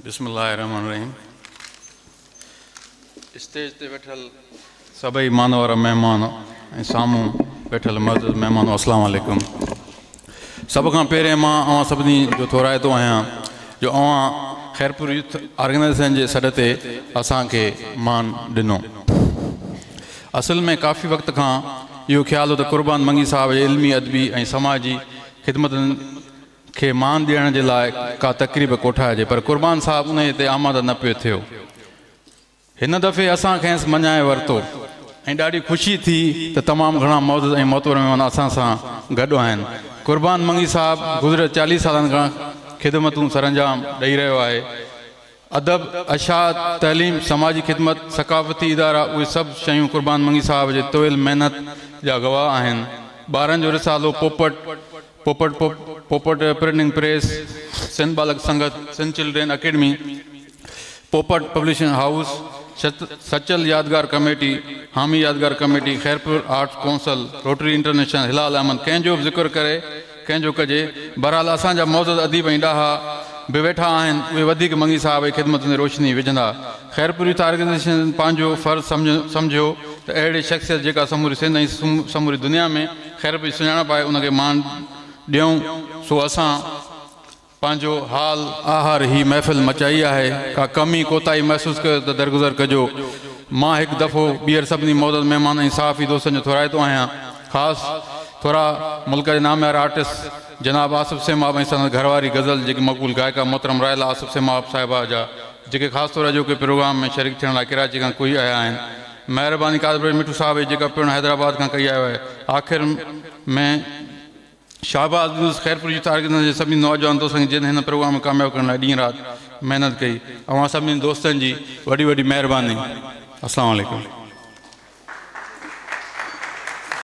बिस्मिल्लाहिर्रहमानिर्रहीम। स्टेज ते वेठल सभई मानवर महिमान ऐं साम्हूं वेठल मर्द महिमान, अस्सलाम वालेकुम। सभ खां पहिरें मां अवां सभिनी जो थोराए थो आहियां जो अवां ख़ैरपुर यूथ ऑर्गेनाइज़ेशन जे सॾ ते असांखे मान ॾिनो। असल में काफ़ी वक़्त खां इहो ख़्यालु हो त क़ुर्बान मंगी साहब जे इल्मी अदबी ऐं समाजी ख़िदमतुनि खे मान ॾियण जे लाइ का तक़रीब कोठाइजे, पर क़ुर्बान साहब उन ते आमाद न पियो थियो। हिन दफ़े असां खेसि मञाए वरितो ऐं ॾाढी ख़ुशी थी त तमामु घणा मौज़ ऐं मोतबर महिमान असां सां गॾु आहिनि। क़ुर्बान मंगी साहब गुज़िरियल 40 सालनि खां ख़िदमतूं सरंजाम ॾेई रहियो आहे। अदब, अशात, तइलीम, समाजी ख़िदमत, सक़ाफ़ती इदारा, उहे सभु शयूं क़ुर्बान मंगी साहब जे तोइल महिनत जा गवाह आहिनि। ॿारनि जो रिसालो पोपट प्रिंटिंग प्रेस, सिंध बालक संगत, सिंध चिल्ड्रेन अकेडमी, पोपट पब्लिशिंग हाउस, सचल यादगार कमेटी, हामी यादगार committee, Khairpur arts council, rotary international, हिलाल अहमद, कंहिंजो बि ज़िक्र करे कंहिंजो कजे। बहरहाल असांजा मौजूद अदीब ऐं ॾाहा बि वेठा आहिनि, उहे वधीक मंगी साहब जी ख़िदमत में रोशनी विझंदा। ख़ैरपुर यूथ ऑर्गेनाइज़ेशन पंहिंजो फ़र्ज़ु सम्झो त अहिड़े शख़्सियत जेका समूरी सिंध ऐं समूरी दुनिया में ख़ैरपुर जी सुञाणप आहे उनखे मान ॾियूं। सो असां पंहिंजो हाल आहार ही महफ़िल मचाई आहे। का कमी कोताही महसूसु कयो त दरगुज़र कजो। मां हिकु दफ़ो ॿीहर सभिनी मौजूद महिमान ऐं सहाफ़ी दोस्तनि जो थोराए थो आहियां। ख़ासि थोरा मुल्क जे नामियार आर्टिस्ट जनाब आसिफ़ सेमाब ऐं संदसि घरवारी गज़ल जेकी मक़बूल गायका मोहतरम राहिला आसिफ़ सेमाब साहिबा जा, जेके ख़ासि तौर जो के प्रोग्राम में शरीक थियण लाइ कराची खां कोई आया आहिनि। महिरबानी कादर मिठू साहब जेका पिणु हैदराबाद खां कई आयो आहे। आख़िर में शाहबाज़ ख़ैरपुर यूथ ऑर्गेनाइज़ेशन जे सभिनी नौजवान दोस्तनि जिन हिन प्रोग्राम में कामयाबु करण लाइ ॾींहुं राति महिनत कई। अवां सभिनी दोस्तनि जी वॾी वॾी महिरबानी। अस्सलाम वालेकुम।